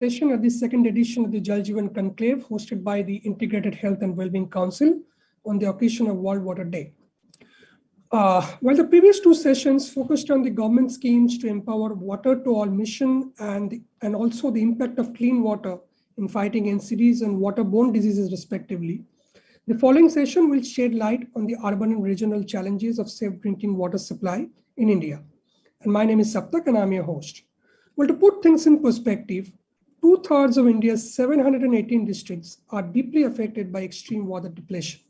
Session at the second edition of the Jal Jeevan Conclave hosted by the Integrated Health and Wellbeing Council on the occasion of World Water Day. While the previous two sessions focused on the government schemes to empower water to all mission and also the impact of clean water in fighting NCDs and waterborne diseases respectively, the following session will shed light on the urban and regional challenges of safe drinking water supply in India. And my name is Saptak and I'm your host. Well, to put things in perspective, 2/3 of India's 718 districts are deeply affected by extreme water depletion.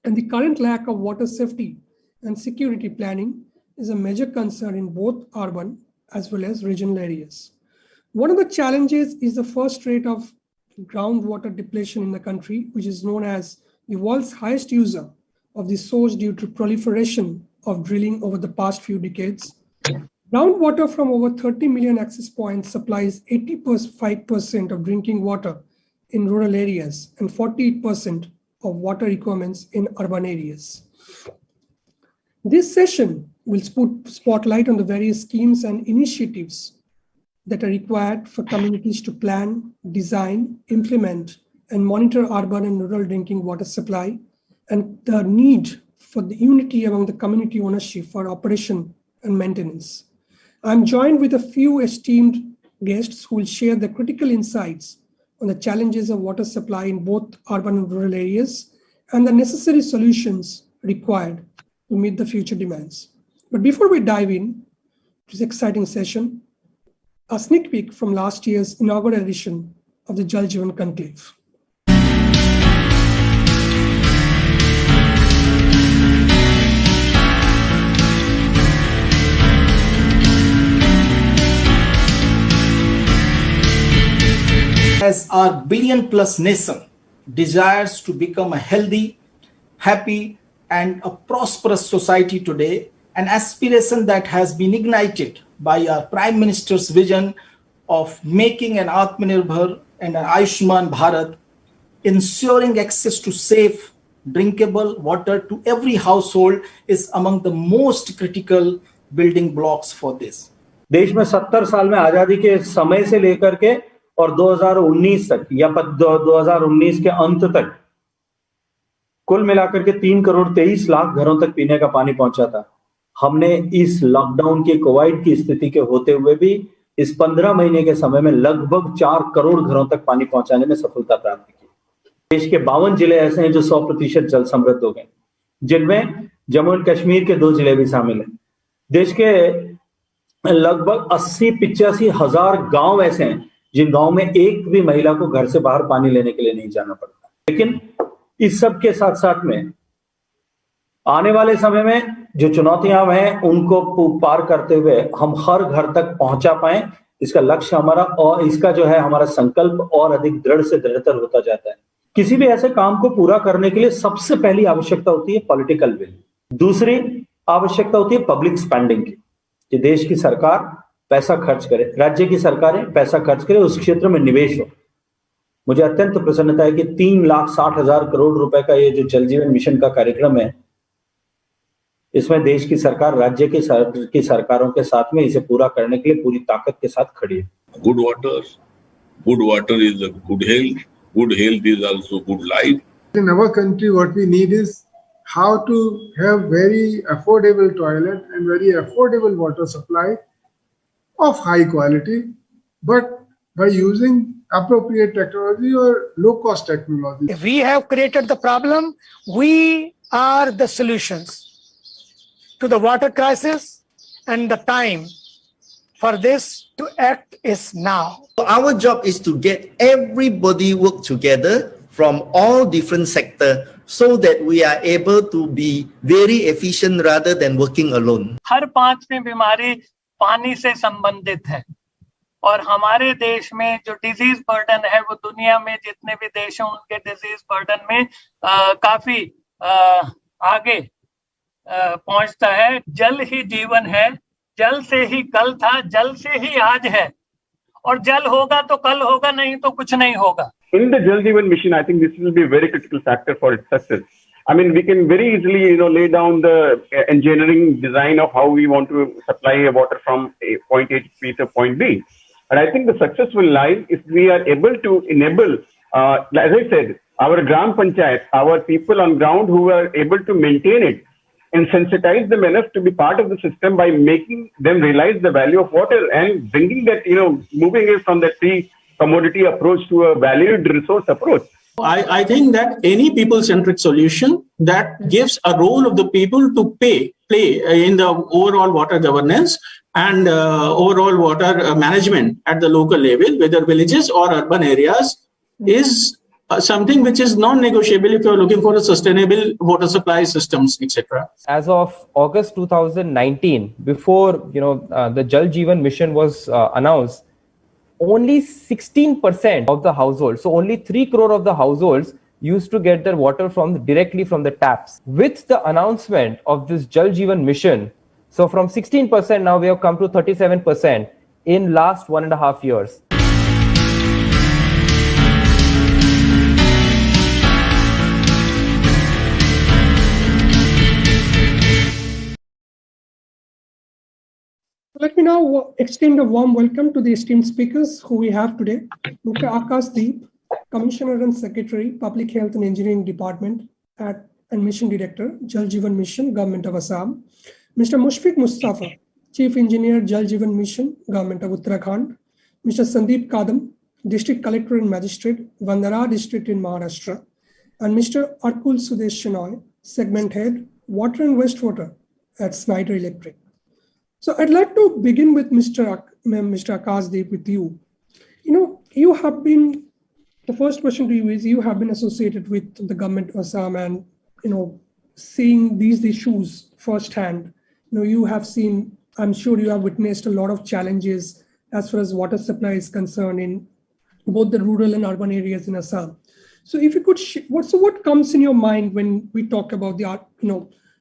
And the current lack of water safety and security planning is a major concern in both urban as well as regional areas. One of the challenges is the first rate of groundwater depletion in the country, which is known as the world's highest user of the source due to proliferation of drilling over the past few decades. Groundwater from over 30 million access points supplies 85% of drinking water in rural areas and 48% of water requirements in urban areas. This session will put spotlight on the various schemes and initiatives that are required for communities to plan, design, implement, and monitor urban and rural drinking water supply, and the need for the unity among the community ownership for operation and maintenance. I'm joined with a few esteemed guests who will share the critical insights on the challenges of water supply in both urban and rural areas and the necessary solutions required to meet the future demands. But before we dive in to this exciting session, a sneak peek from last year's inaugural edition of the Jal Jeevan Conclave. As our billion-plus nation desires to become a healthy, happy, and a prosperous society today, an aspiration that has been ignited by our Prime Minister's vision of making an Atmanirbhar and an Ayushman Bharat, ensuring access to safe, drinkable water to every household is among the most critical building blocks for this. देश में 70 साल में आजादी के समय से लेकर के और 2019 तक या 2019 के अंत तक कुल मिलाकर के 3 करोड़ 23 लाख घरों तक पीने का पानी पहुंचा था। हमने इस लॉकडाउन के कोविड की स्थिति के होते हुए भी इस 15 महीने के समय में लगभग 4 करोड़ घरों तक पानी पहुंचाने में सफलता प्राप्त की। देश के 52 जिले ऐसे हैं जो 100% जल समृद्ध हो गए, जिनमें जम्मू एंड कश्मीर के 2 जिले भी शामिल हैं। देश के लगभग 80-85 हजार गांव ऐसे हैं जिन गांव में एक भी महिला को घर से बाहर पानी लेने के लिए नहीं जाना पड़ता। लेकिन इस सब के साथ साथ में आने वाले समय में जो चुनौतियां हैं उनको पार करते हुए हम हर घर तक पहुंचा पाए, इसका लक्ष्य हमारा और इसका जो है हमारा संकल्प और अधिक दृढ़ से दृढ़तर होता जाता है। किसी भी ऐसे काम को पूरा करने के लिए सबसे पहली आवश्यकता होती है पॉलिटिकल विल। दूसरी आवश्यकता होती है पब्लिक स्पेंडिंग की, कि देश की सरकार पैसा खर्च करे, राज्य की सरकारें पैसा खर्च करें, उस क्षेत्र में निवेश हो। मुझे अत्यंत प्रसन्नता है कि 3,60,000 करोड़ रुपए का ये जो जल जीवन मिशन का कार्यक्रम है, इसमें देश की सरकार राज्य की सरकारों के साथ में इसे पूरा करने के लिए पूरी ताकत के साथ खड़ी है। Good water is a good health. Good health is also good life. In our country, what we need is how to have very affordable toilet and very affordable water supply of high quality, but by using appropriate technology or low-cost technology. If we have created the problem, we are the solutions to the water crisis, and the time for this to act is now. Our job is to get everybody work together from all different sectors so that we are able to be very efficient rather than working alone. हर 5वीं बीमारी पानी से संबंधित है और हमारे देश में जो डिजीज बर्डन है वो दुनिया में जितने भी देश हैं उनके डिजीज बर्डन में काफी आगे पहुंचता है। जल ही जीवन है, जल से ही कल था, जल से ही आज है, और जल होगा तो कल होगा, नहीं तो कुछ नहीं होगा। In the Jal Jeevan mission, I think this will be a very critical factor for its success. I mean, we can very easily, lay down the engineering design of how we want to supply water from point A to point B. But I think the success will lie if we are able to enable, as I said, our Gram Panchayat, our people on ground who are able to maintain it and sensitize them enough to be part of the system by making them realize the value of water and bringing that, moving it from that free commodity approach to a valued resource approach. I think that any people-centric solution that gives a role of the people to play in the overall water governance and overall water management at the local level, whether villages or urban areas, is something which is non-negotiable if you're looking for a sustainable water supply systems, etc. As of August 2019, before the Jal Jeevan Mission was announced, only 16% of the households, so only 3 crore of the households used to get their water directly from the taps. With the announcement of this Jal Jeevan Mission, so from 16% now we have come to 37% in last 1.5 years. Let me now extend a warm welcome to the esteemed speakers who we have today. Dr. Akash Deep, Commissioner and Secretary, Public Health and Engineering Department and Mission Director, Jal Jeevan Mission, Government of Assam. Mr. Mushfiq Mustafa, Chief Engineer, Jal Jeevan Mission, Government of Uttarakhand. Mr. Sandeep Kadam, District Collector and Magistrate, Vandara District in Maharashtra. And Mr. Arkul Sudesh Shenoy, Segment Head, Water and Wastewater at Schneider Electric. So I'd like to begin with Mr. Akash Deep with you. You have been, the first question to you is, you have been associated with the government of Assam and, seeing these issues firsthand. You have seen, I'm sure you have witnessed a lot of challenges as far as water supply is concerned in both the rural and urban areas in Assam. So if you could, what comes in your mind when we talk about the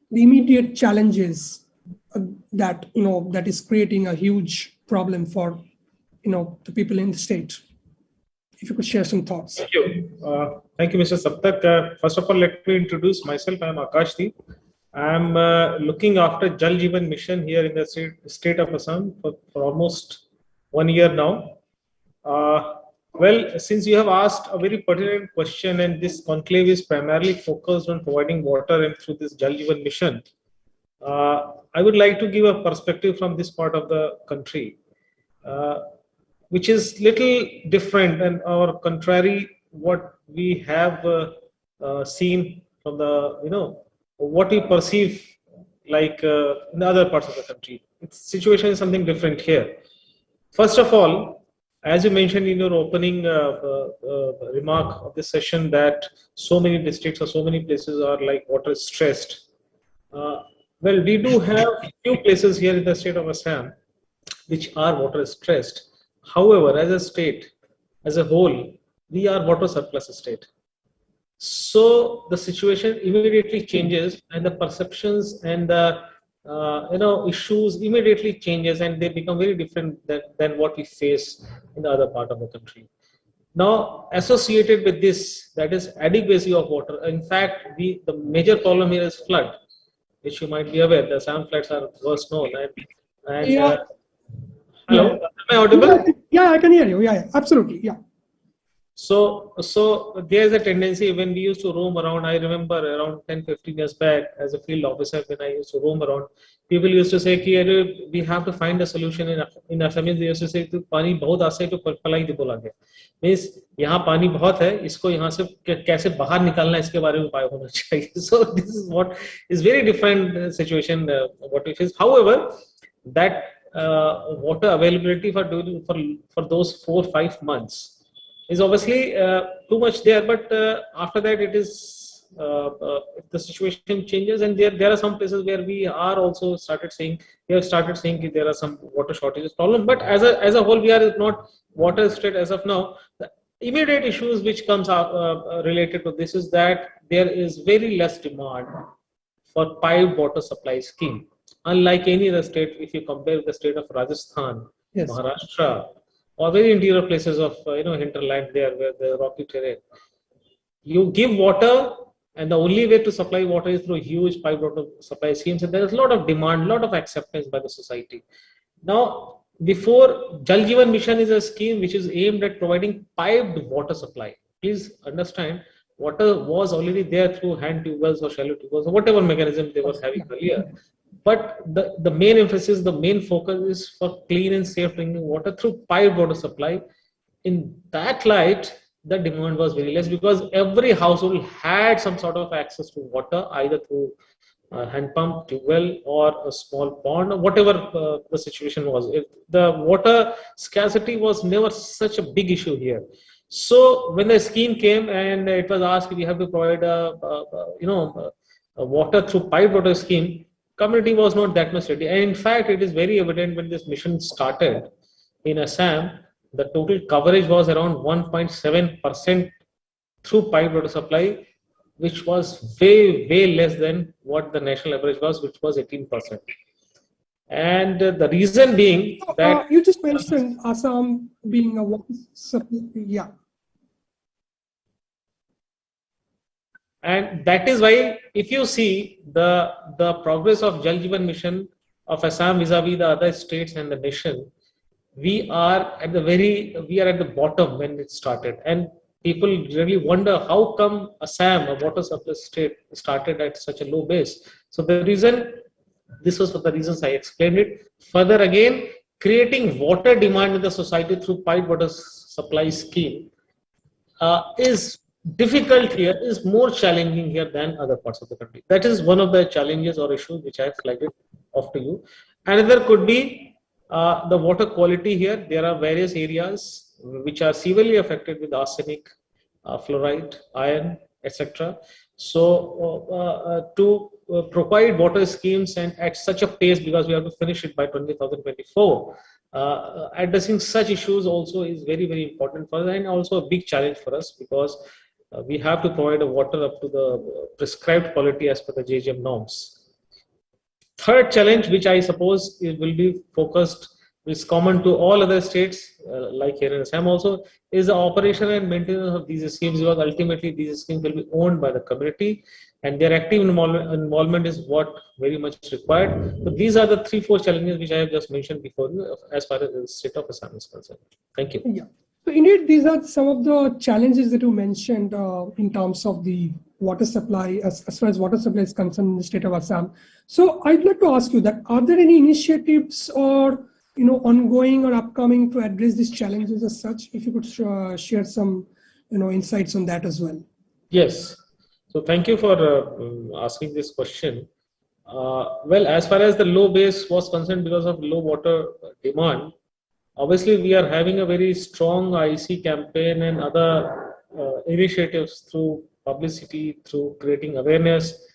immediate challenges that is creating a huge problem for the people in the state? If you could share some thoughts. Thank you. Thank you, Mr. Saptak. First of all, let me introduce myself. I am Akash Deep. I am looking after Jal Jeevan Mission here in the state of Assam for almost 1 year now. Well, since you have asked a very pertinent question, and this conclave is primarily focused on providing water and through this Jal Jeevan Mission, I would like to give a perspective from this part of the country, which is little different and or contrary what we have seen from the what we perceive like in other parts of the country. Its situation is something different here. First of all, as you mentioned in your opening remark of this session, that so many districts or so many places are like water stressed. Well, we do have few places here in the state of Assam which are water stressed. However, as a state, as a whole, we are water surplus state. So the situation immediately changes, and the perceptions and the issues immediately changes, and they become very different than what we face in the other part of the country. Now, associated with this, that is adequacy of water. In fact, the major problem here is flood, which you might be aware. The Assam floods are worst known. Hello, am I audible? Yeah, I can hear you. Yeah, absolutely. Yeah. So there is a tendency when we used to roam around. I remember around 10-15 years back as a field officer, when I used to roam around, people used to say, we have to find a solution in Assam. They used to say, "Pani bahut aasa hai to palai de bola gaya." Means यहाँ पानी बहुत है, इसको यहाँ से कैसे बाहर निकालना है, इसके बारे में उपाय होना चाहिए. So this is what is very different situation what we face. However, that water availability for those 4-5 months is obviously too much there, but after that it is if the situation changes, and there are some places where we are also started saying there are some water shortages problem, but as a whole we are not water straight as of now. The immediate issues which comes up related to this is that there is very less demand for piped water supply scheme, unlike any other state. If you compare the state of Rajasthan, yes, Maharashtra, or very interior places of hinterland there where the rocky terrain, you give water, and the only way to supply water is through huge pipe water supply schemes, and there is a lot of demand, a lot of acceptance by the society. Now, before, Jal Jeevan Mission is a scheme which is aimed at providing piped water supply. Please understand, water was already there through hand tube wells or shallow tube wells or whatever mechanism they were having earlier. But the main emphasis, the main focus is for clean and safe drinking water through piped water supply. In that light, the demand was very less because every household had some sort of access to water, either through hand pump, tube well, or a small pond, or whatever the situation was. The water scarcity was never such a big issue here. So when the scheme came and it was asked, we have to provide a water through piped water scheme, community was not that much ready. And in fact, it is very evident when this mission started in Assam, the total coverage was around 1.7% through piped water supply, which was way less than what the national average was, which was 18%. And the reason being that you just mentioned Assam being a water supply, yeah. And that is why, if you see the progress of Jal Jeevan Mission of Assam vis-a-vis the other states and the nation, we are at the bottom when it started. And people really wonder how come Assam, a water surplus state, started at such a low base. So the reason, this was for the reasons I explained it. Further again, creating water demand in the society through piped water supply scheme is difficult here, is more challenging here than other parts of the country. That is one of the challenges or issues which I have flagged off to you. Another could be the water quality here. There are various areas which are severely affected with arsenic, fluoride, iron, etc. So to provide water schemes and at such a pace, because we have to finish it by 2024, addressing such issues also is very important for us, and also a big challenge for us, because we have to provide a water up to the prescribed quality as per the JGM norms. Third challenge, which I suppose it will be focused, is common to all other states, like here in Assam also, is the operation and maintenance of these schemes, because ultimately these schemes will be owned by the community, and their active involvement is what very much required. So these are the 3-4 challenges which I have just mentioned before you, as far as the state of Assam is concerned. Thank you. Yeah. So indeed, these are some of the challenges that you mentioned in terms of the water supply, as far as water supply is concerned in the state of Assam. So I'd like to ask you that, are there any initiatives or ongoing or upcoming to address these challenges as such? If you could share some insights on that as well. Yes. So thank you for asking this question. Well, as far as the low base was concerned, because of low water demand, obviously we are having a very strong IC campaign and other initiatives through publicity, through creating awareness,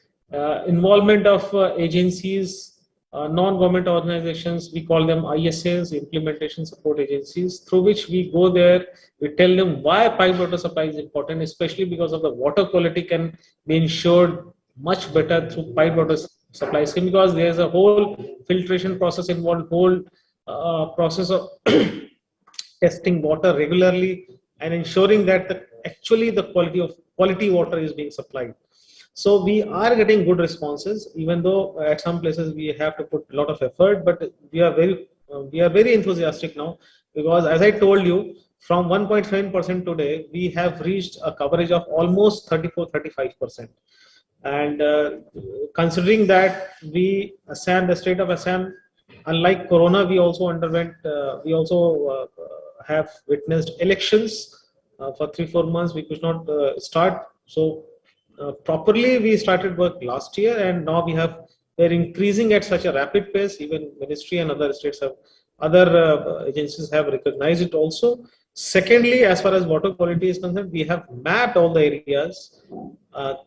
involvement of agencies, non-government organizations, we call them ISAs, implementation support agencies, through which we go there, we tell them why piped water supply is important, especially because of the water quality can be ensured much better through piped water supply scheme, because there's a whole filtration process involved, whole process of testing water regularly and ensuring that actually the quality water is being supplied. So we are getting good responses, even though at some places we have to put a lot of effort, but we are very enthusiastic now, because as I told you, from 1.7% today, we have reached a coverage of almost 34-35%. And considering that the state of Assam, unlike Corona, we also have witnessed elections for 3-4 months. We could not start. So properly we started work last year, and now we're increasing at such a rapid pace. Even ministry and other states other agencies have recognized it also. Secondly, as far as water quality is concerned, we have mapped all the areas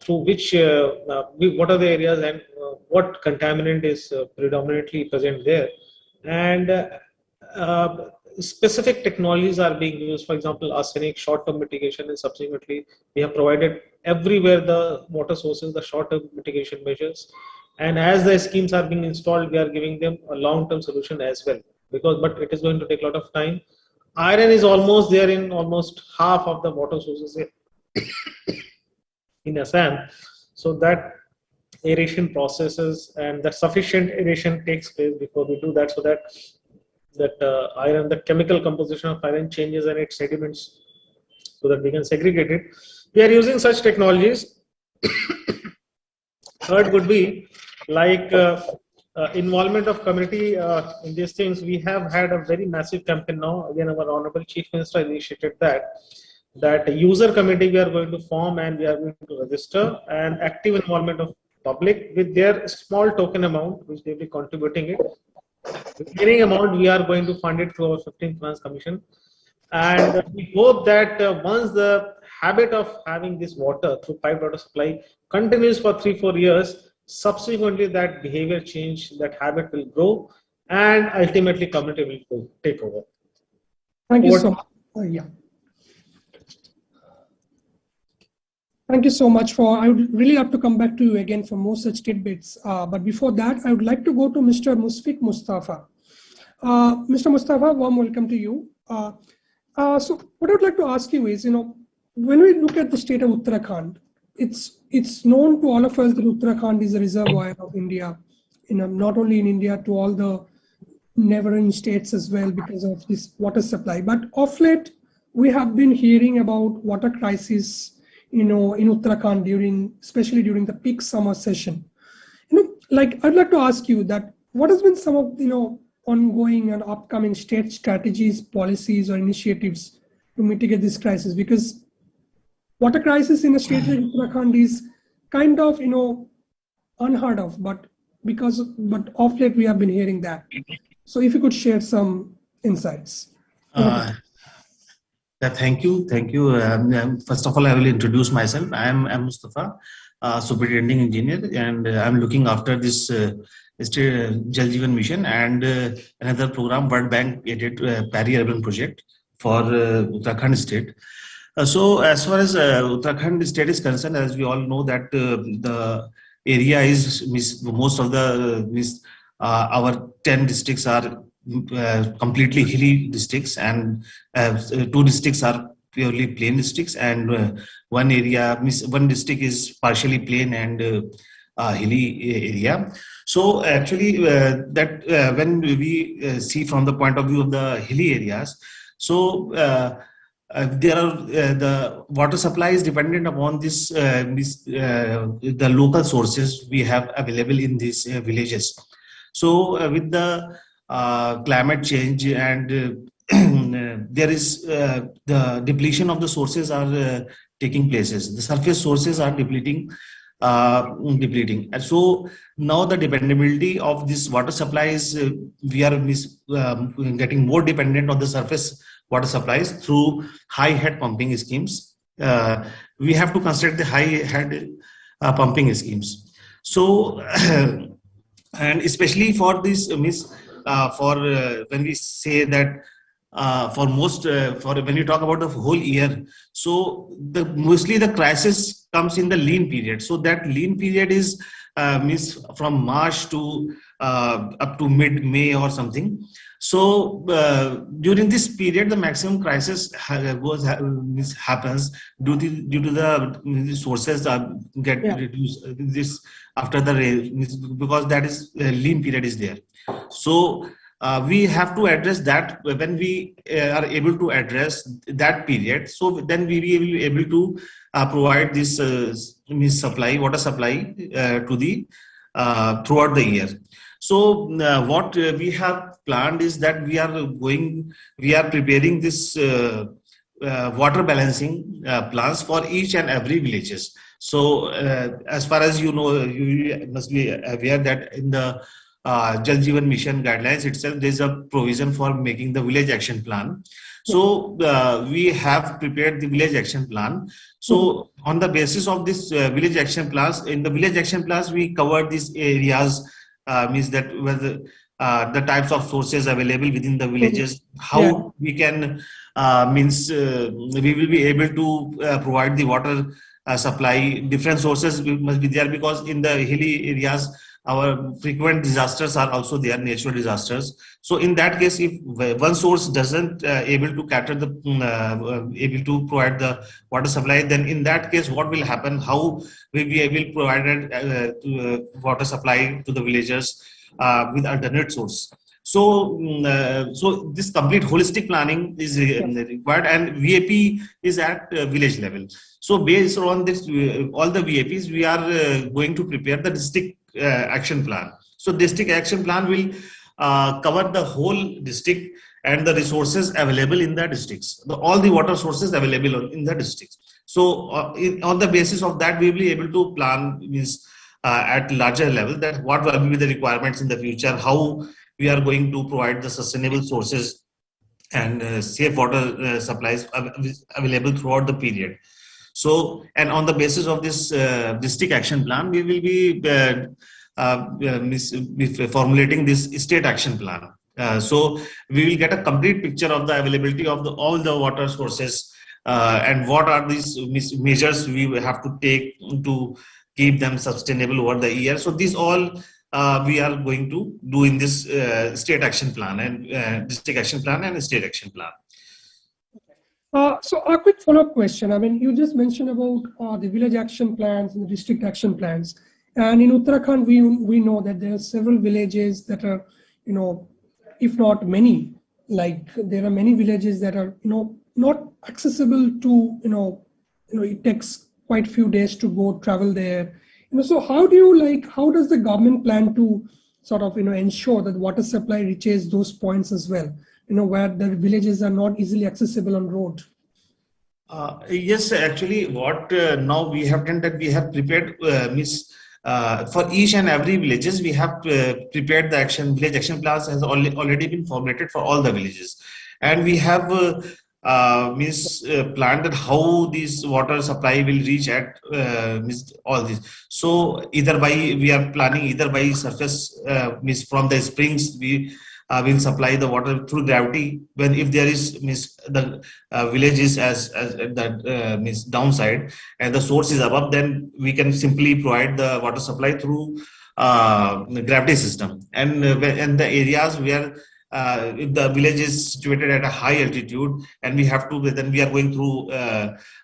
through which what are the areas and what contaminant is predominantly present there, and specific technologies are being used. For example, arsenic short-term mitigation, and subsequently we have provided everywhere the water sources the short-term mitigation measures, and as the schemes are being installed, we are giving them a long-term solution as well, but it is going to take a lot of time. Iron is almost there in almost half of the water sources in Assam, so that aeration processes and the sufficient aeration takes place before we do that, so that that iron, the chemical composition of iron changes and it sediments so that we can segregate it. We are using such technologies. Third would be like involvement of community in these things. We have had a very massive campaign now. Again, our Honorable Chief Minister initiated that user committee we are going to form and we are going to register, and active involvement of public with their small token amount which they will be contributing it. The remaining amount we are going to fund it through our 15th Finance Commission. And we hope that once the habit of having this water through piped water supply continues for 3-4 years, subsequently that behavior change, that habit will grow, and ultimately community will take over. Thank you so much. Yeah. Thank you so much for, I would really love to come back to you again for more such tidbits. But before that, I would like to go to Mr. Musfiq Mustafa. Mr. Mustafa, warm welcome to you. So what I would like to ask you is, when we look at the state of Uttarakhand, it's known to all of us that Uttarakhand is a reservoir of India, not only in India, to all the neighboring states as well because of this water supply. But of late, we have been hearing about water crisis, in Uttarakhand especially during the peak summer session. I'd like to ask you that what has been some of ongoing and upcoming state strategies, policies, or initiatives to mitigate this crisis? Because water crisis in a state like Uttarakhand is kind of unheard of, but of late we have been hearing that. So if you could share some insights. Thank you. First of all, I will introduce myself. I am Mustafa, superintending engineer, and I'm looking after this Jal Jeevan Mission and another program, World Bank aided Peri-Urban project for Uttarakhand state. So as far as Uttarakhand state is concerned, as we all know that the area is most of the our 10 districts are completely hilly districts, and 2 districts are purely plain districts, and one district is partially plain and hilly area. So actually when we see from the point of view of the hilly areas, so there are the water supply is dependent upon the local sources we have available in these villages. So with the climate change and there is the depletion of the sources are taking places. The surface sources are depleting. And so now the dependability of this water supply is we are getting more dependent on the surface water supplies through high head pumping schemes. We have to consider the high head pumping schemes. So and especially for this when we say that when you talk about the whole year, so mostly the crisis comes in the lean period. So that lean period is from March to up to mid-May or something. So during this period, the maximum crisis happens due to the sources get reduced this after the rain, because that is lean period is there. So we have to address that. When we are able to address that period, so then we will be able to provide this water supply to the throughout the year. So what we have planned is that we are preparing this water balancing plans for each and every villages. So as far as you must be aware that in the Jal Jeevan Mission guidelines itself, there is a provision for making the village action plan. So we have prepared the village action plan. So on the basis of this village action plans, in the village action plans, we cover these areas, means that whether the types of sources available within the villages, how we can we will be able to provide the water supply. Different sources must be there, because in the hilly areas our frequent disasters are also there, natural disasters. So in that case, if one source doesn't able to cater able to provide the water supply, then in that case, what will happen? How will we able to provide water supply to the villagers with alternate source? So this complete holistic planning is required, and VAP is at village level. So based on this, all the VAPs, we are going to prepare the district action plan. So district action plan will cover the whole district and the resources available in the districts, all the water sources available in the districts. So on the basis of that, we will be able to plan at larger level that what will be the requirements in the future, how we are going to provide the sustainable sources and safe water supplies available throughout the period. So, and on the basis of this district action plan, we will be formulating this state action plan. So we will get a complete picture of the availability of all the water sources and what are these measures we will have to take to keep them sustainable over the year. So these all we are going to do in this state action plan and district action plan and state action plan. So a quick follow-up question. I mean, you just mentioned about the village action plans and the district action plans. And in Uttarakhand, we know that there are several villages that are, if not many, like there are many villages that are, not accessible to, it takes quite a few days to go travel there. So how does the government plan to sort of, ensure that water supply reaches those points as well, where the villages are not easily accessible on road? Yes, actually, what now we have done that we have prepared for each and every villages, we have prepared the village action plans has already been formulated for all the villages, and we have planned that how this water supply will reach at all these. So we are planning either by surface from the springs we will supply the water through gravity. When if there is the village is as that downside and the source is above, then we can simply provide the water supply through the gravity system. And the areas where if the village is situated at a high altitude and we have to, then we are going through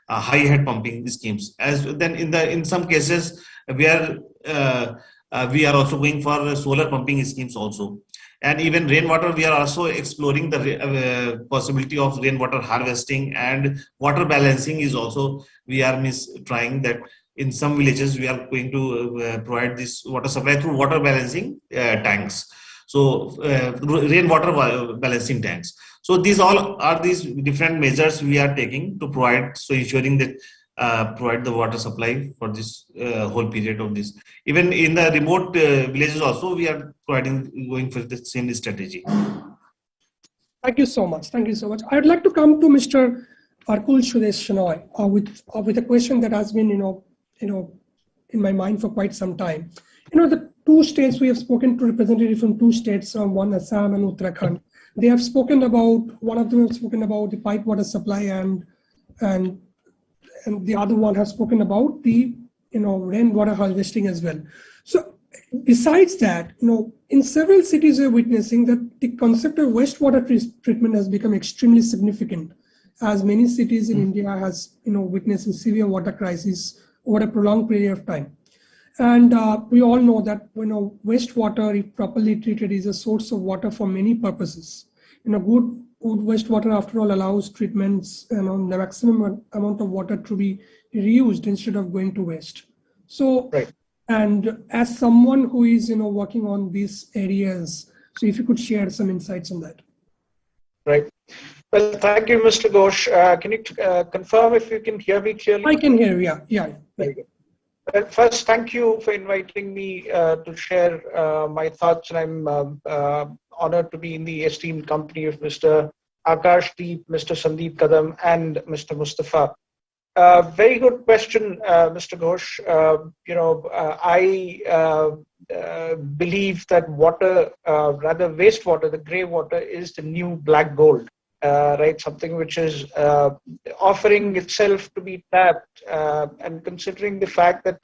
high head pumping schemes. As then in some cases we are also going for solar pumping schemes also. And even rainwater, we are also exploring the possibility of rainwater harvesting, and water balancing is also, we are trying that in some villages we are going to provide this water supply through water balancing tanks. So rainwater balancing tanks. So these all are these different measures we are taking to provide, so ensuring that provide the water supply for this whole period of this. Even in the remote villages also, we are going for the same strategy. Thank you so much. Thank you so much. I'd like to come to Mr. Arkul Sudesh Shenoy with a question that has been, in my mind for quite some time. The two states we have spoken to, representatives from two states, one Assam and Uttarakhand. They have spoken about, one of them have spoken about the pipe water supply and the other one has spoken about the rainwater harvesting as well. So besides that, in several cities we're witnessing that the concept of wastewater treatment has become extremely significant, as many cities in India has witnessing severe water crisis over a prolonged period of time. And we all know that wastewater, if properly treated, is a source of water for many purposes. Good wastewater, after all, allows treatments the maximum amount of water to be reused instead of going to waste. So, right. And as someone who is working on these areas, so if you could share some insights on that. Right. Well, thank you, Mr. Ghosh. Can you confirm if you can hear me clearly? I can hear you. Yeah. Very good. Well, first, thank you for inviting me to share my thoughts, and I'm honored to be in the esteemed company of Mr. Akashdeep, Mr. Sandeep Kadam, and Mr. Mustafa. Very good question, Mr. Ghosh. I believe that water, rather wastewater, the grey water, is the new black gold. Right, something which is offering itself to be tapped, and considering the fact that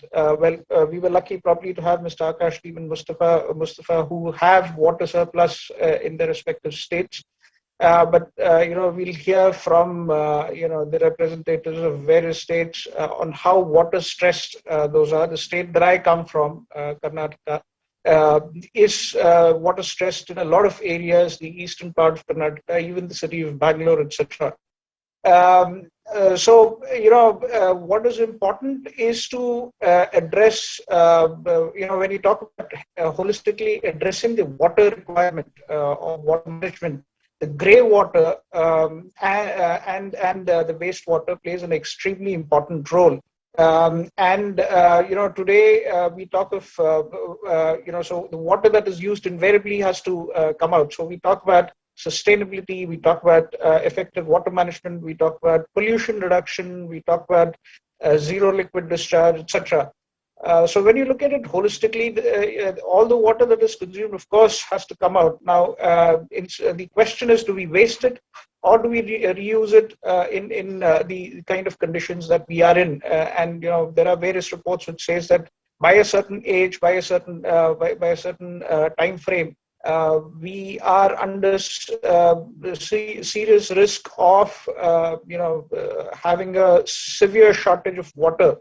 we were lucky probably to have Mr. Akashdeep and Mustafa who have water surplus in their respective states, but we'll hear from the representatives of various states on how water stressed those are. The state that I come from, Karnataka, is water stressed in a lot of areas, the eastern part of Karnataka, even the city of Bangalore, etc. So, what is important is to address, when you talk about holistically addressing the water requirement of water management, the grey water and the wastewater plays an extremely important role. Today we talk of, so the water that is used invariably has to come out. So we talk about sustainability, we talk about effective water management, we talk about pollution reduction, we talk about zero liquid discharge, etc. So when you look at it holistically, all the water that is consumed, of course, has to come out. Now, the question is, do we waste it, or do we reuse it in the kind of conditions that we are in? There are various reports which says that by a certain age, by a certain time frame, we are under serious risk of having a severe shortage of water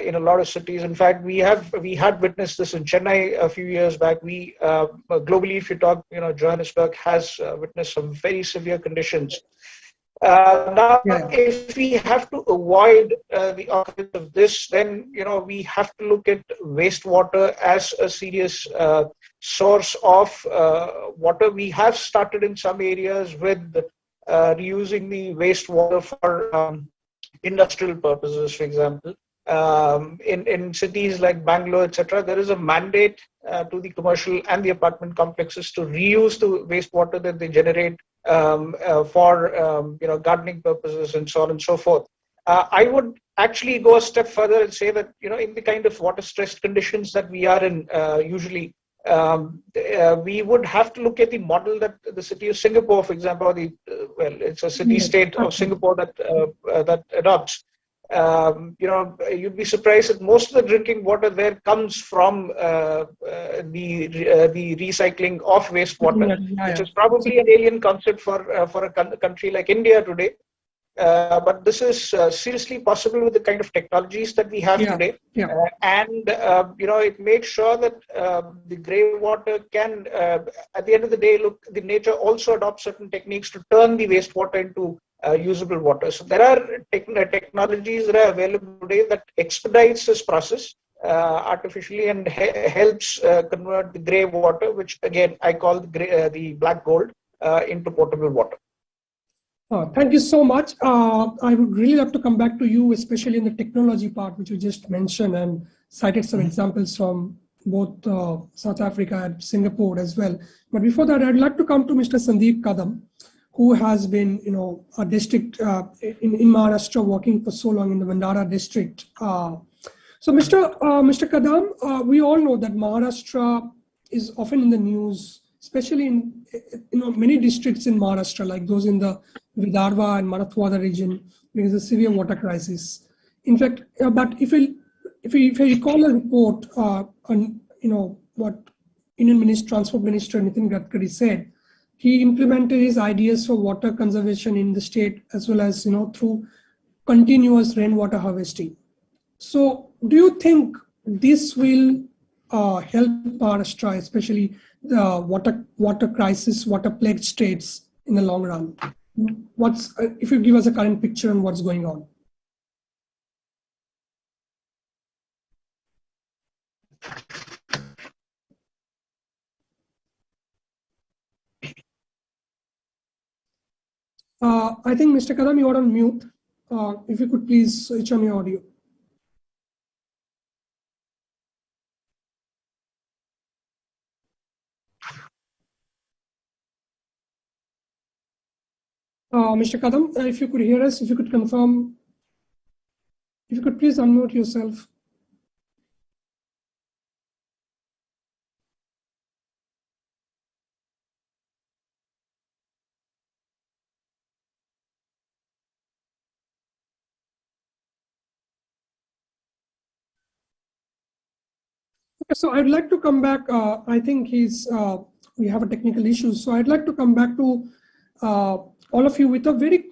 in a lot of cities. In fact, we had witnessed this in Chennai a few years back. We globally, if you talk, Johannesburg has witnessed some very severe conditions. If we have to avoid the occurrence of this, then we have to look at wastewater as a serious source of water. We have started in some areas with reusing the wastewater for industrial purposes, for example. In cities like Bangalore, etc., there is a mandate to the commercial and the apartment complexes to reuse the wastewater that they generate for gardening purposes and so on and so forth. I would actually go a step further and say that in the kind of water stressed conditions that we are in usually, we would have to look at the model that the city of Singapore, for example, it's a city-state of Singapore that adopts. You'd be surprised that most of the drinking water there comes from the recycling of wastewater, which is probably an alien concept for a country like India today. But this is seriously possible with the kind of technologies that we have today. It makes sure that the grey water can, at the end of the day, the nature also adopts certain techniques to turn the wastewater into usable water. So there are technologies that are available today that expedites this process artificially and helps convert the grey water, which again I call the black gold, into potable water. Thank you so much. I would really love to come back to you, especially in the technology part, which you just mentioned and cited some examples from both South Africa and Singapore as well. But before that, I'd like to come to Mr. Sandeep Kadam, who has been, a district in Maharashtra working for so long in the Bandara district. So Mr. Kadam, we all know that Maharashtra is often in the news, especially in many districts in Maharashtra, like those in the Vidarbha and Marathwada region, because of severe water crisis. In fact, but if you recall a report on what Indian Transport Minister Nitin Gadkari said, he implemented his ideas for water conservation in the state as well as through continuous rainwater harvesting. So, do you think this will help Maharashtra, especially the water crisis, water plagued states in the long run? If you give us a current picture on what's going on? I think Mr. Kadam, you are on mute. If you could please switch on your audio. Mr. Kadam, if you could hear us, if you could confirm, if you could please unmute yourself. So I'd like to come back. I think we have a technical issue. So I'd like to come back to all of you with a very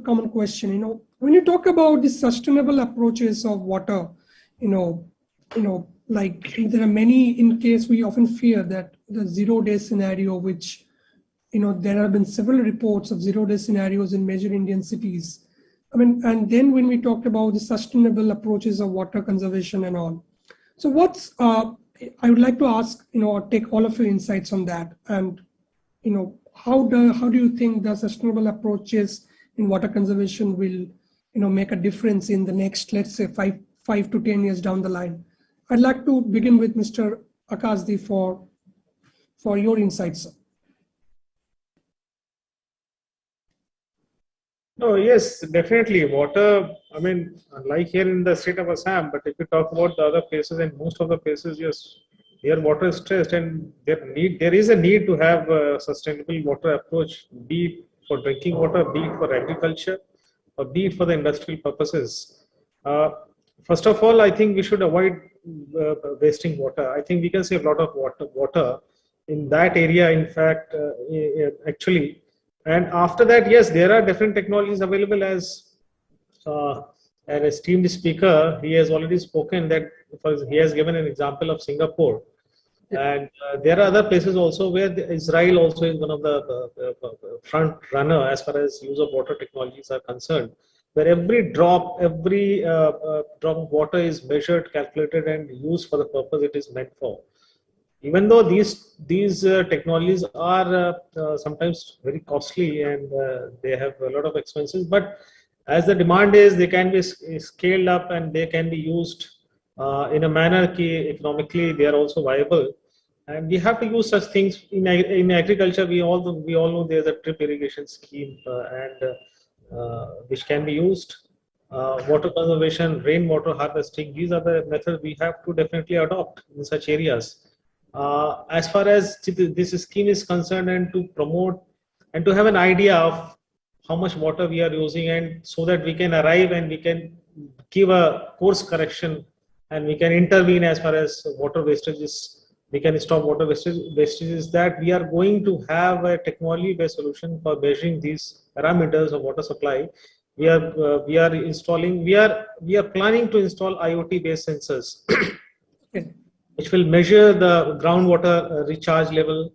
common question. When you talk about the sustainable approaches of water, like there are many, in case we often fear that the 0-day scenario, which, there have been several reports of 0-day scenarios in major Indian cities. I mean, and then when we talked about the sustainable approaches of water conservation and all. So I would like to ask, take all of your insights on that. And, how do you think the sustainable approaches in water conservation will, make a difference in the next, let's say, 5 to 10 years down the line? I'd like to begin with Mr. Akashdeep for your insights. No, yes, definitely. Water, I mean, like here in the state of Assam, but if you talk about the other places, and most of the places, yes, here water is stressed, and there is a need to have a sustainable water approach, be it for drinking water, be it for agriculture, or be it for the industrial purposes. First of all, I think we should avoid wasting water. I think we can save a lot of water in that area, in fact, actually. And after that, yes, there are different technologies available. As an esteemed speaker, he has already spoken that he has given an example of Singapore. And there are other places also where Israel also is one of the front runner as far as use of water technologies are concerned, where every drop of water is measured, calculated, and used for the purpose it is meant for. Even though these technologies are sometimes very costly and they have a lot of expenses, but as the demand is, they can be scaled up and they can be used in a manner that economically they are also viable. And we have to use such things in agriculture. We all know there's a drip irrigation scheme which can be used. Water conservation, rainwater harvesting, these are the methods we have to definitely adopt in such areas. As far as this scheme is concerned, and to promote and to have an idea of how much water we are using, and so that we can arrive and we can give a course correction and we can intervene as far as water wastage is, we can stop water wastage is that we are going to have a technology based solution for measuring these parameters of water supply. We are planning to install IoT based sensors which will measure the groundwater recharge level,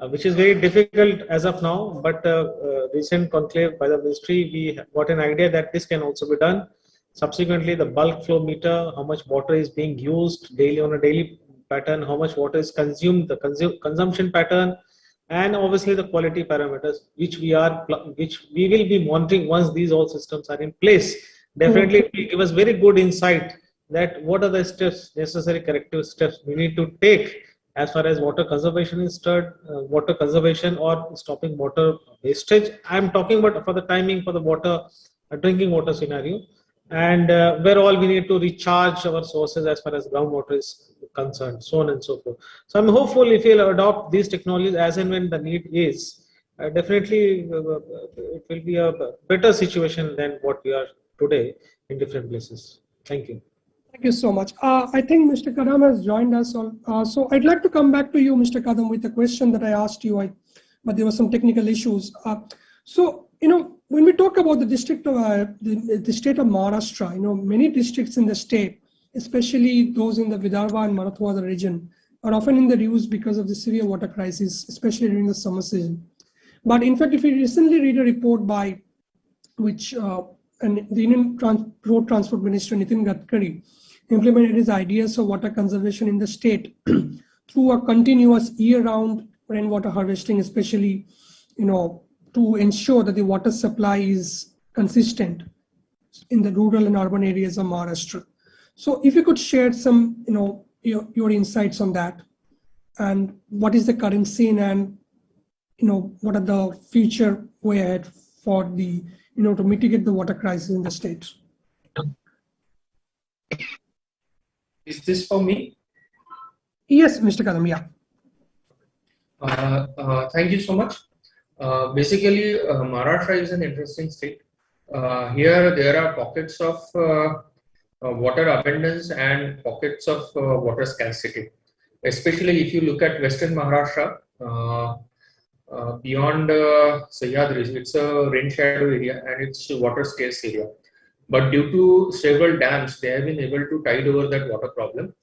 which is very difficult as of now, but recent conclave by the ministry, we got an idea that this can also be done. Subsequently, the bulk flow meter, how much water is being used daily on a daily pattern, how much water is consumed, the consumption pattern, and obviously the quality parameters, which we will be monitoring once these all systems are in place. Definitely, it will give us very good insight that what are the steps, necessary corrective steps we need to take as far as water conservation is concerned, water conservation or stopping water wastage. I'm talking about for the timing for the water, drinking water scenario, and where all we need to recharge our sources as far as groundwater is concerned, so on and so forth. So I'm hopeful if we'll adopt these technologies as and when the need is, definitely it will be a better situation than what we are today in different places. Thank you. Thank you so much. I think Mr. Kadam has joined us on. So I'd like to come back to you, Mr. Kadam, with a question that I asked you, but there were some technical issues. So, when we talk about the state of Maharashtra, many districts in the state, especially those in the Vidarbha and Marathwada region, are often in the news because of the severe water crisis, especially during the summer season. But in fact, if you recently read a report by which the Indian Road Transport Minister Nitin Gadkari implemented his ideas of water conservation in the state through a continuous year-round rainwater harvesting, especially, to ensure that the water supply is consistent in the rural and urban areas of Maharashtra. So if you could share some, your insights on that, and what is the current scene, and, what are the future way ahead for the, to mitigate the water crisis in the state. Is this for me? Yes, Mr. Kadam, yeah. Thank you so much. Basically, Maharashtra is an interesting state. Here, there are pockets of water abundance and pockets of water scarcity. Especially if you look at Western Maharashtra, beyond Sahyadris, it's a rain shadow area and it's a water scarce area. But due to several dams, they have been able to tide over that water problem.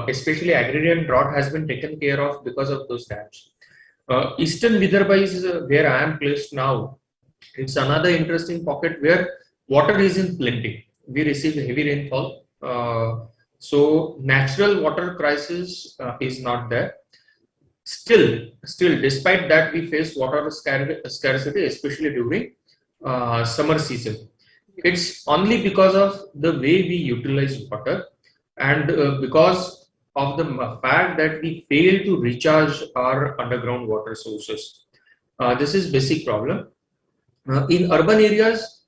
especially agrarian drought has been taken care of because of those dams. Eastern Vidarbha is where I am placed now. It's another interesting pocket where water is in plenty. We receive heavy rainfall. So natural water crisis is not there. Still, despite that, we face water scarcity, especially during summer season. It's only because of the way we utilize water and because of the fact that we fail to recharge our underground water sources. This is basic problem. In urban areas,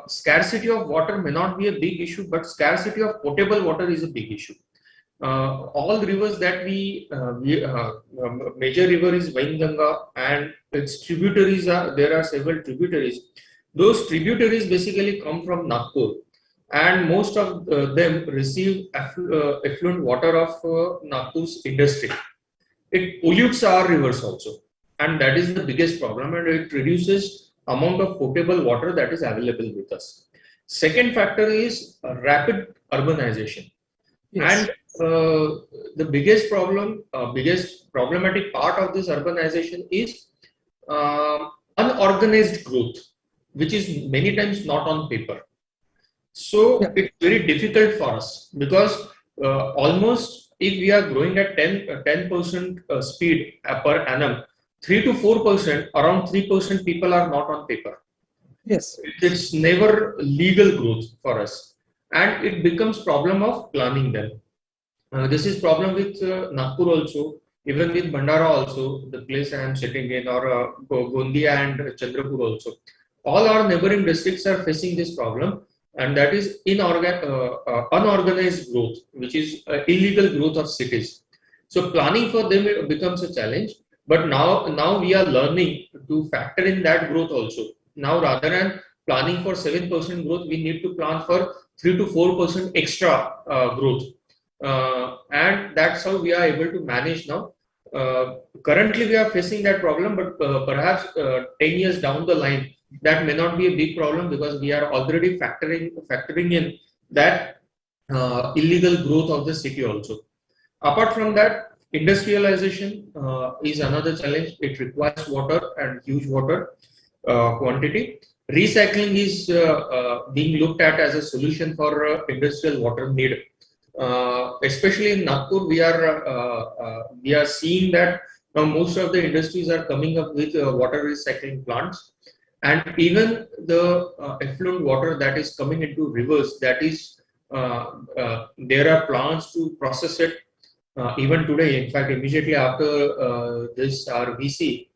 scarcity of water may not be a big issue, but scarcity of potable water is a big issue. All rivers that major river is Wainganga and its tributaries there are several tributaries. Those tributaries basically come from Nagpur, and most of them receive effluent water of Nagpur's industry. It pollutes our rivers also, and that is the biggest problem, and it reduces amount of potable water that is available with us. Second factor is rapid urbanization. Yes. And the biggest problematic part of this urbanization is unorganized growth, which is many times not on paper. So it's very difficult for us because almost if we are growing at 10% speed per annum, 3 to 4%, around 3% people are not on paper. Yes, it's never legal growth for us, and it becomes problem of planning them. This is problem with Nagpur also, even with Bhandara also, the place I am sitting in, or Gondia and Chandrapur also. All our neighboring districts are facing this problem, and that is unorganized growth, which is illegal growth of cities. So planning for them becomes a challenge. But now we are learning to factor in that growth also. Now rather than planning for 7% growth, we need to plan for 3 to 4% extra growth. And that's how we are able to manage now. Currently we are facing that problem, but perhaps 10 years down the line, that may not be a big problem because we are already factoring in that illegal growth of the city also. Apart from that, industrialization is another challenge. It requires water and huge water quantity. Recycling is being looked at as a solution for industrial water need. Especially in Nagpur, we are seeing that now most of the industries are coming up with water recycling plants, and even the effluent water that is coming into rivers, that is there are plans to process it. Even today, in fact, immediately after this RVC,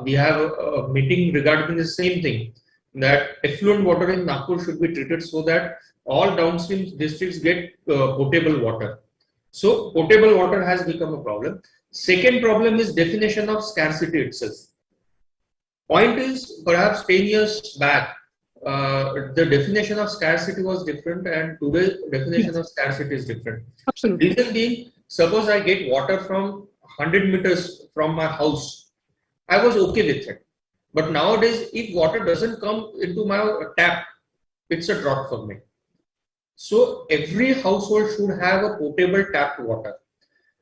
we have a meeting regarding the same thing, that effluent water in Nagpur should be treated so that all downstream districts get potable water. So potable water has become a problem. Second problem is definition of scarcity itself. Point is, perhaps 10 years back, the definition of scarcity was different, and today's definition of scarcity is different. Absolutely. Reason being, suppose I get water from 100 meters from my house, I was okay with it. But nowadays, if water doesn't come into my tap, it's a drought for me. So every household should have a potable tapped water.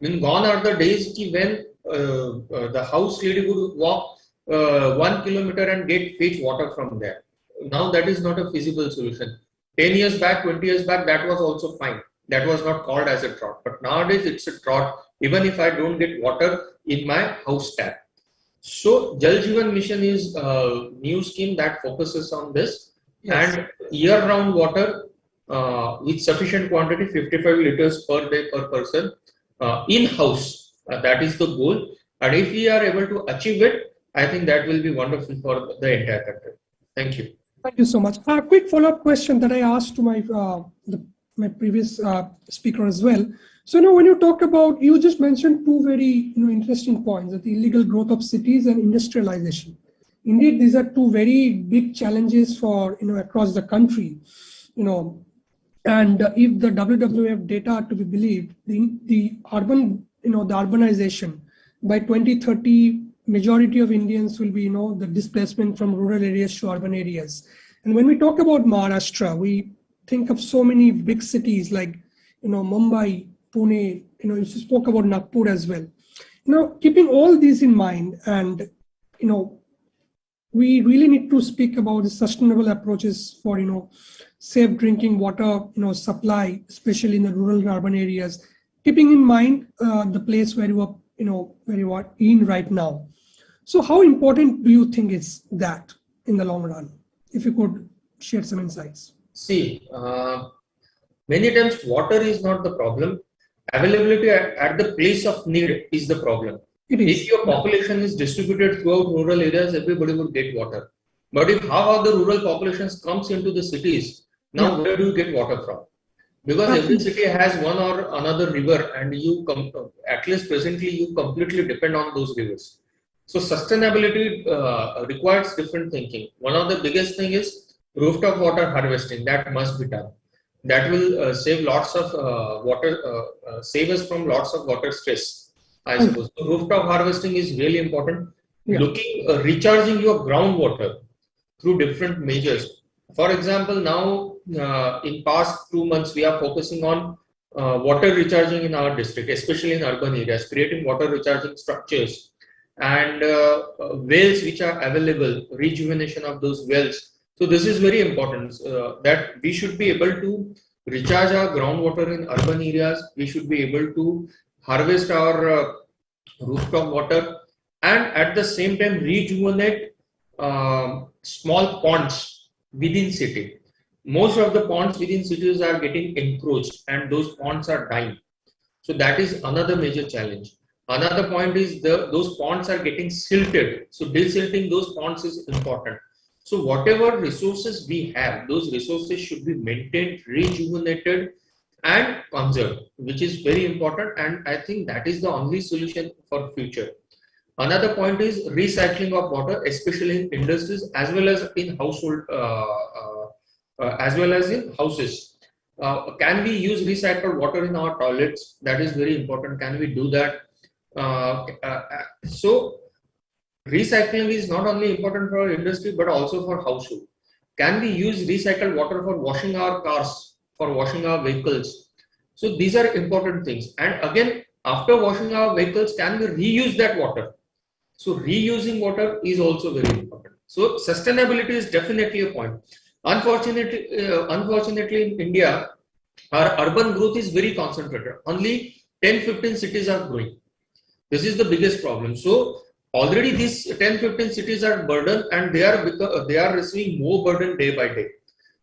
I mean, gone are the days when the house lady would walk 1 kilometer and get fetch water from there. Now that is not a feasible solution. 10 years back, 20 years back, that was also fine. That was not called as a drought. But nowadays it's a drought even if I don't get water in my house tap. So Jal Jeevan Mission is a new scheme that focuses on this. Yes. And year-round water with sufficient quantity, 55 liters per day per person in-house. That is the goal. And if we are able to achieve it, I think that will be wonderful for the entire country. Thank you. Thank you so much. A quick follow-up question that I asked to my previous speaker as well. So now, when you talk about, you just mentioned two very interesting points: the illegal growth of cities and industrialization. Indeed, these are two very big challenges for across the country. And if the WWF data are to be believed, the urbanization by 2030, majority of Indians will be the displacement from rural areas to urban areas. And when we talk about Maharashtra, we think of so many big cities like Mumbai, Pune, you spoke about Nagpur as well. Keeping all these in mind, and we really need to speak about the sustainable approaches for safe drinking water supply, especially in the rural and urban areas, keeping in mind the place where you are in right now. So how important do you think is that in the long run? If you could share some insights. See, many times water is not the problem. Availability at the place of need is the problem. If your population is distributed throughout rural areas, everybody would get water. But if how the rural populations comes into the cities, now where do you get water from? Because every city has one or another river, and you at least presently you completely depend on those rivers. So sustainability requires different thinking. One of the biggest thing is rooftop water harvesting. That must be done. That will save lots of save us from lots of water stress, I suppose. So rooftop harvesting is really important. Recharging your groundwater through different measures. For example, now in past 2 months, we are focusing on water recharging in our district, especially in urban areas, creating water recharging structures and wells which are available, rejuvenation of those wells. So this is very important that we should be able to recharge our groundwater in urban areas. We should be able to harvest our rooftop water and at the same time rejuvenate small ponds within city. Most of the ponds within cities are getting encroached and those ponds are dying. So that is another major challenge. Another point is those ponds are getting silted. So desilting those ponds is important. So whatever resources we have, those resources should be maintained, rejuvenated and conserved, which is very important. And I think that is the only solution for future. Another point is recycling of water, especially in industries as well as in household, as well as in houses. Can we use recycled water in our toilets? That is very important. Can we do that? So recycling is not only important for industry but also for household. Can we use recycled water for washing our cars, for washing our vehicles? So these are important things. And again, after washing our vehicles, can we reuse that water? So reusing water is also very important. So sustainability is definitely a point. Unfortunately in India, our urban growth is very concentrated. Only 10-15 cities are growing. This is the biggest problem. So already these 10-15 cities are burdened and they are receiving more burden day by day.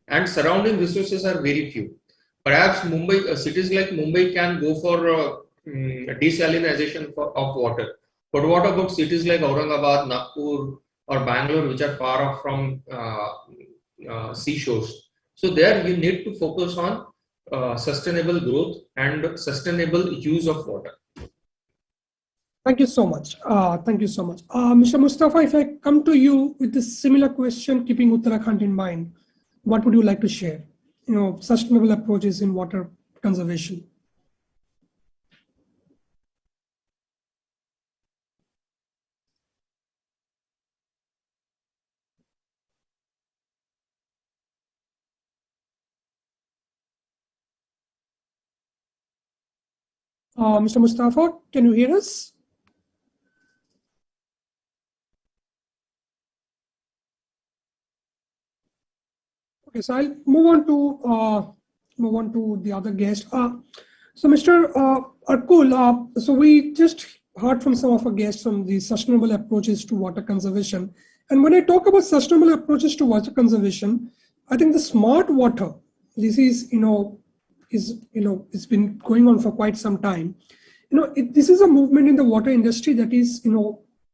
And surrounding resources are very few. Perhaps Mumbai, cities like Mumbai can go for desalinization of water. But what about cities like Aurangabad, Nagpur or Bangalore, which are far off from seashores? So there you need to focus on sustainable growth and sustainable use of water. Thank you so much. Thank you so much. Mr. Mustafa, if I come to you with a similar question, keeping Uttarakhand in mind, what would you like to share? Sustainable approaches in water conservation. Mr. Mustafa, can you hear us? Okay, so I'll move on to the other guest. So Mr. Arkul, so we just heard from some of our guests on the sustainable approaches to water conservation. And when I talk about sustainable approaches to water conservation, I think the smart water, this is, it's been going on for quite some time. This is a movement in the water industry that is,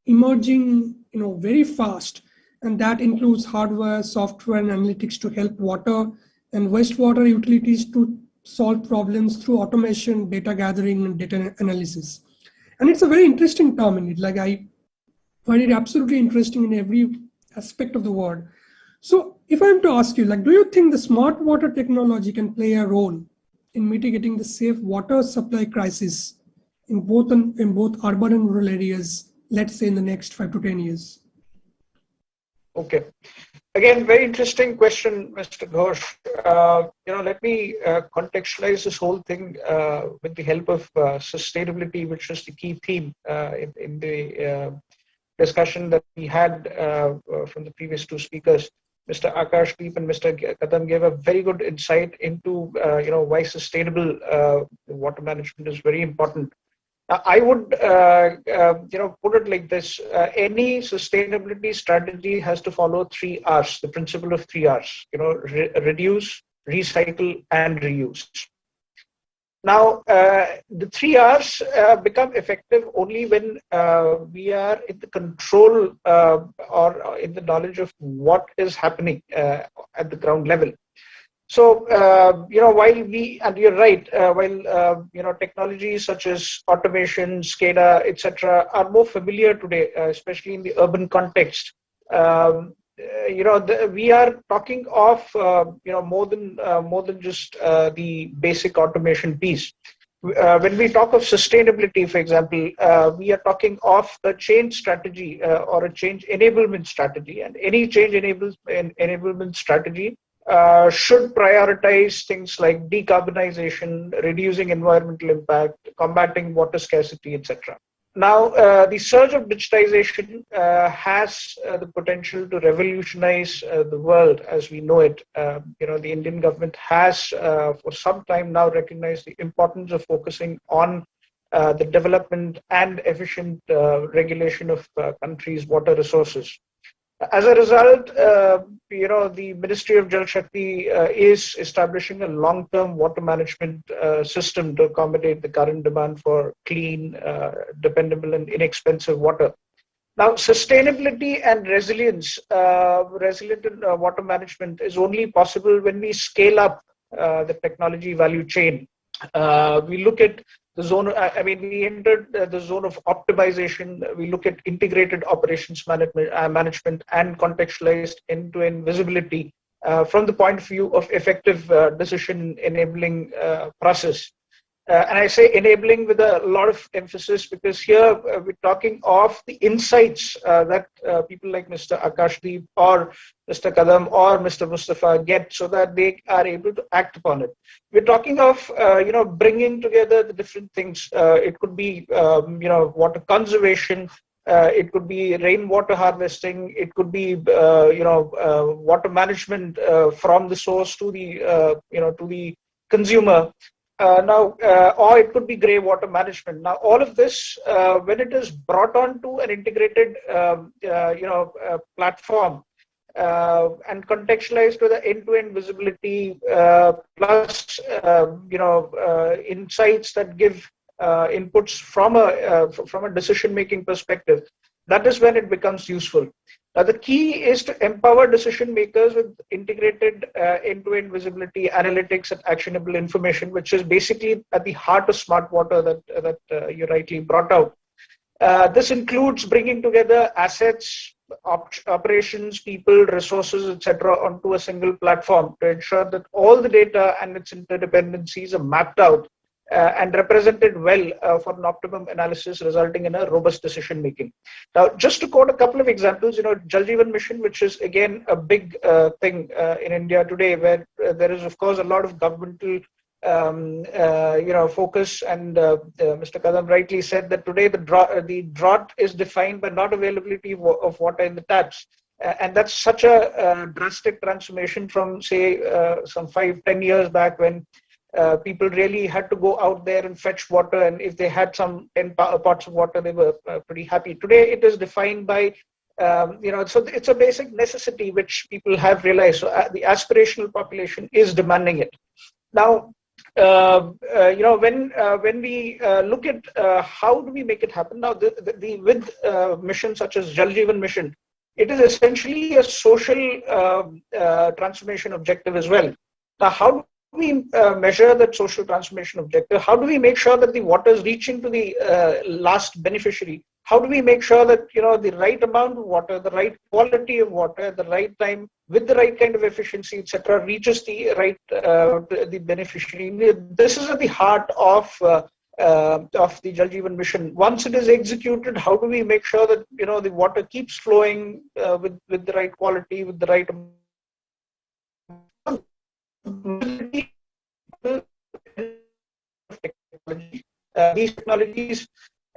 emerging, very fast. And that includes hardware, software, and analytics to help water and wastewater utilities to solve problems through automation, data gathering, and data analysis. And it's a very interesting term in it. Like, I find it absolutely interesting in every aspect of the word. So if I'm to ask you, do you think the smart water technology can play a role in mitigating the safe water supply crisis in both urban and rural areas, let's say in the next 5 to 10 years? Okay. Again, very interesting question, Mr. Ghosh. Let me contextualize this whole thing with the help of sustainability, which is the key theme in the discussion that we had from the previous two speakers. Mr. Akashdeep and Mr. Kadam gave a very good insight into why sustainable water management is very important. I would put it like this: any sustainability strategy has to follow 3 R's, the principle of 3 R's. Reduce, recycle, and reuse. Now, the 3 R's become effective only when we are in the control or in the knowledge of what is happening at the ground level. So, while we, and you're right, while, technologies such as automation, SCADA, etc., are more familiar today, especially in the urban context, we are talking of, more than just the basic automation piece. When we talk of sustainability, for example, we are talking of a change strategy or a change enablement strategy, and any change enablement strategy should prioritize things like decarbonization, reducing environmental impact, combating water scarcity, etc. Now, the surge of digitization has the potential to revolutionize the world as we know it. The Indian government has for some time now recognized the importance of focusing on the development and efficient regulation of countries' water resources. As a result, the Ministry of Jal Shakti is establishing a long-term water management system to accommodate the current demand for clean, dependable, and inexpensive water. Now, sustainability and resilience, resilient water management is only possible when we scale up the technology value chain. We look at the zone, we entered the zone of optimization. We look at integrated operations management and contextualized end-to-end visibility from the point of view of effective decision enabling process. And I say enabling with a lot of emphasis because here we're talking of the insights that people like Mr. Akashdeep or Mr. Kadam or Mr. Mustafa get so that they are able to act upon it. We're talking of, bringing together the different things. It could be, water conservation. It could be rainwater harvesting. It could be, water management from the source to the, to the consumer. Or it could be grey water management. Now, all of this, when it is brought onto an integrated, platform and contextualized to the end-to-end visibility, plus, insights that give inputs from a decision-making perspective, that is when it becomes useful. Now, the key is to empower decision makers with integrated end-to-end visibility, analytics, and actionable information, which is basically at the heart of smart water that you rightly brought out. This includes bringing together assets, operations, people, resources, etc., onto a single platform to ensure that all the data and its interdependencies are mapped out and represented well for an optimum analysis, resulting in a robust decision making. Now, just to quote a couple of examples, Jal Jeevan Mission, which is again a big thing in India today, where there is of course a lot of governmental focus, and Mr. Kadam rightly said that today the drought is defined by not availability of water in the taps. And that's such a drastic transformation from, say, some 5-10 years back when people really had to go out there and fetch water, and if they had some 10 pots of water, they were pretty happy. Today, it is defined by, so it's a basic necessity which people have realized. So the aspirational population is demanding it. Now, when we look at how do we make it happen, now with missions such as Jal Jeevan Mission, it is essentially a social transformation objective as well. Now, how do we measure that social transformation objective? How do we make sure that the water is reaching to the last beneficiary? How do we make sure that the right amount of water, the right quality of water, at the right time, with the right kind of efficiency, etc., reaches the right the beneficiary? This is at the heart of of the Jal Jeevan Mission. Once it is executed, how do we make sure that the water keeps flowing with the right quality, with the right technology? These technologies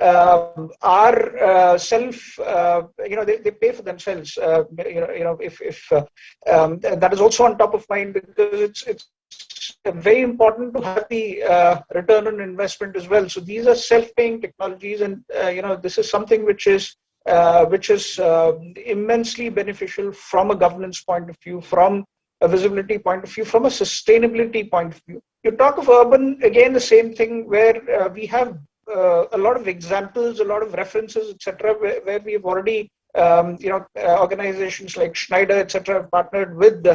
are they pay for themselves. If that is also on top of mind, because it's very important to have the return on investment as well. So these are self-paying technologies, and this is something which is immensely beneficial from a governance point of view, from a visibility point of view, from a sustainability point of view. You talk of urban, again, the same thing, where we have a lot of examples, a lot of references, etc., where we have already, organizations like Schneider, etc., have partnered with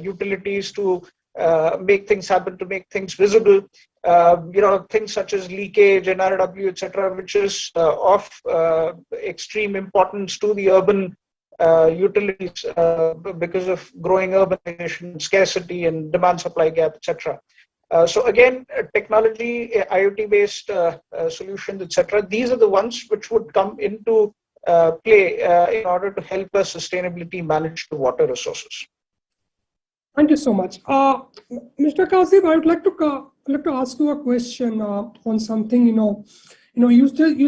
utilities to make things happen, to make things visible. Things such as leakage, NRW, etc., which is of extreme importance to the urban utilities because of growing urbanization, scarcity, and demand-supply gap, etc. So again, technology, IoT-based solutions, etc. These are the ones which would come into play in order to help us sustainability manage the water resources. Thank you so much, Mr. Kasib. I would like to ask you a question on something. You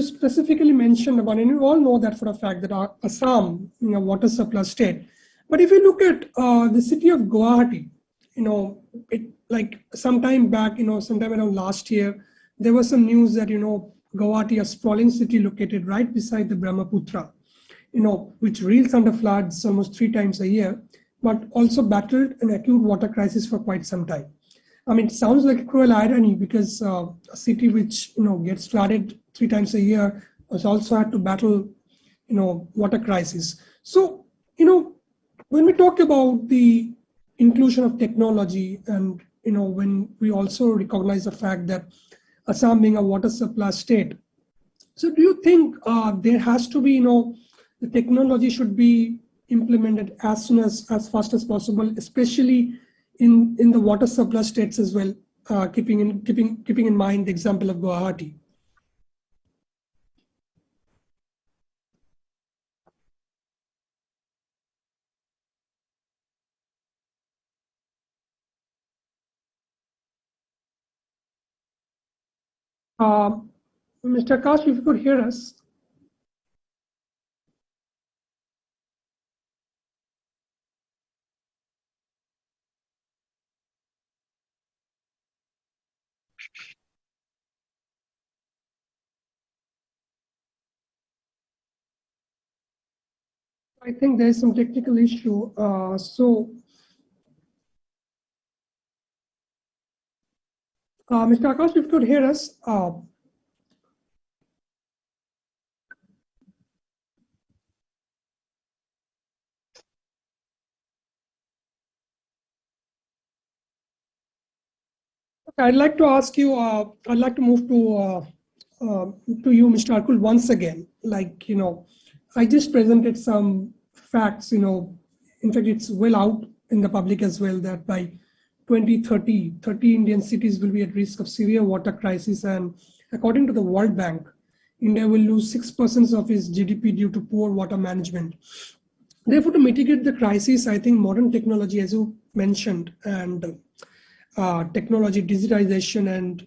specifically mentioned about, and you all know that for a fact, that Assam, water surplus state. But if you look at the city of Guwahati, like sometime back, sometime around last year, there was some news that, Guwahati, a sprawling city located right beside the Brahmaputra, which reels under floods almost 3 times a year, but also battled an acute water crisis for quite some time. I mean, it sounds like a cruel irony, because a city which, gets flooded 3 times a year has also had to battle, water crisis. So, when we talk about the inclusion of technology, and, when we also recognize the fact that Assam being a water surplus state, so do you think there has to be, the technology should be implemented as fast as possible, especially in the water surplus states as well, keeping in mind the example of Guwahati? Mr. Akash, if you could hear us. I think there is some technical issue. Mr. Akash, if you could hear us. I'd like to ask you, I'd like to move to you, Mr. Arkul, once again. I just presented some facts, in fact, it's well out in the public as well, that by 2030, 30 Indian cities will be at risk of severe water crisis. And according to the World Bank, India will lose 6% of its GDP due to poor water management. Therefore, to mitigate the crisis, I think modern technology, as you mentioned, and technology, digitization, and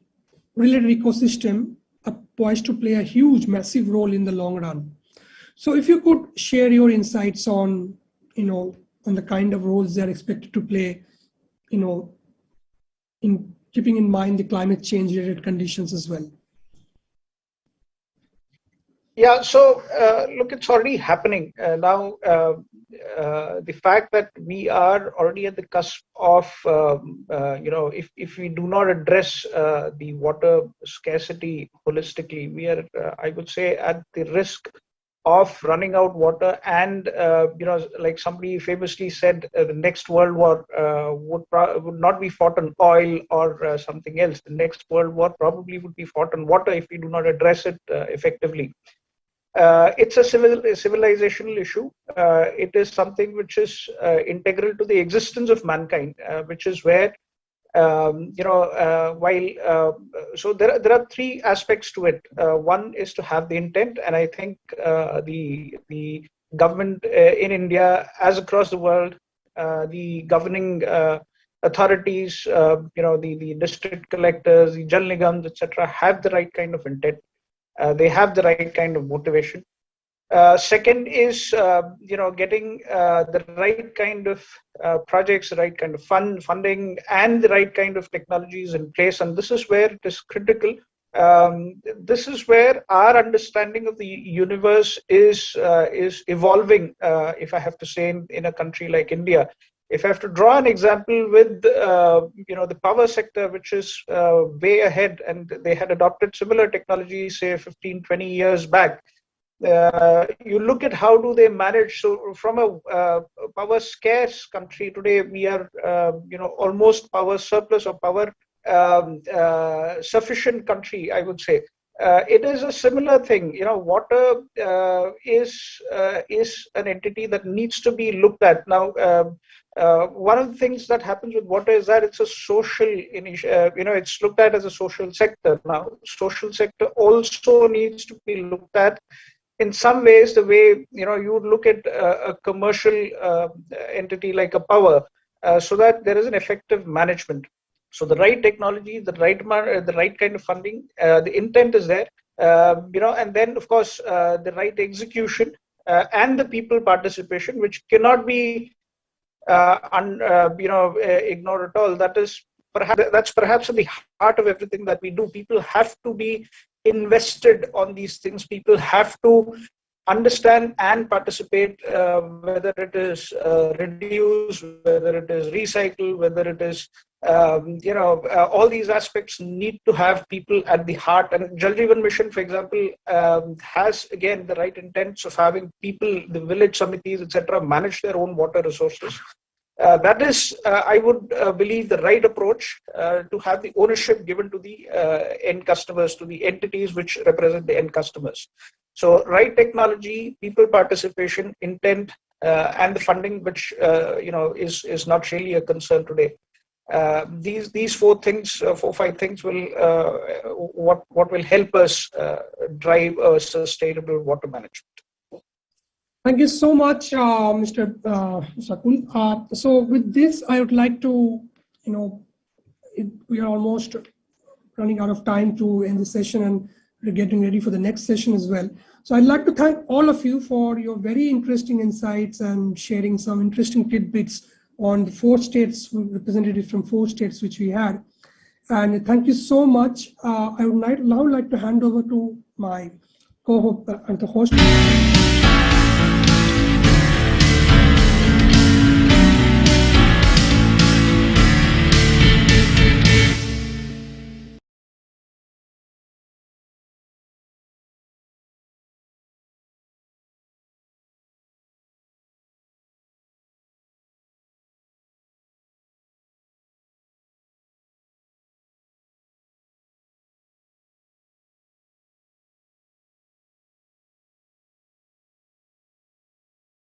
related ecosystem are poised to play a huge, massive role in the long run. So if you could share your insights on, on the kind of roles they are expected to play, in keeping in mind the climate change related conditions as well. Yeah, so look, it's already happening now. The fact that we are already at the cusp of, if we do not address the water scarcity holistically, we are, I would say, at the risk of running out water. And like somebody famously said, the next world war would not be fought on oil or something else. The next world war probably would be fought on water if we do not address it effectively. It's a civilizational issue. It is something which is integral to the existence of mankind, which is where So there are three aspects to it. One is to have the intent, and I think the government in India, as across the world, the governing authorities, the district collectors, the Jal Nigams, etc., have the right kind of intent. They have the right kind of motivation. Second is, getting the right kind of projects, the right kind of funding, and the right kind of technologies in place. And this is where it is critical. This is where our understanding of the universe is evolving. If I have to say, in a country like India, if I have to draw an example with the power sector, which is way ahead, and they had adopted similar technology, say 15, 20 years back. You look at how do they manage. So from a power scarce country today, we are almost power surplus or power sufficient country, I would say. It is a similar thing. Water is an entity that needs to be looked at. Now, one of the things that happens with water is that it's a social initiative. It's looked at as a social sector. Now, social sector also needs to be looked at in some ways the way you would look at a commercial entity like a power, so that there is an effective management. So the right technology, the right kind of funding, the intent is there, and then of course the right execution and the people participation, which cannot be ignored at all. That's perhaps at the heart of everything that we do. People have to be invested on these things. People have to understand and participate, whether it is reduce, whether it is recycle, whether it is all these aspects need to have people at the heart. And Jal Jeevan Mission, for example, has again the right intents of having people, the village samitis, etc., manage their own water resources. That is, I would believe, the right approach to have the ownership given to the end customers, to the entities which represent the end customers. So, right technology, people participation, intent, and the funding, which is not really a concern today. These four, 5 things will what will help us drive a sustainable water management. Thank you so much, Mr. Sakul. So with this, I would like to, we are almost running out of time to end the session, and we're getting ready for the next session as well. So I'd like to thank all of you for your very interesting insights and sharing some interesting tidbits on the 4 states, representatives from 4 states which we had. And thank you so much. I would now like to hand over to my co-host, the host.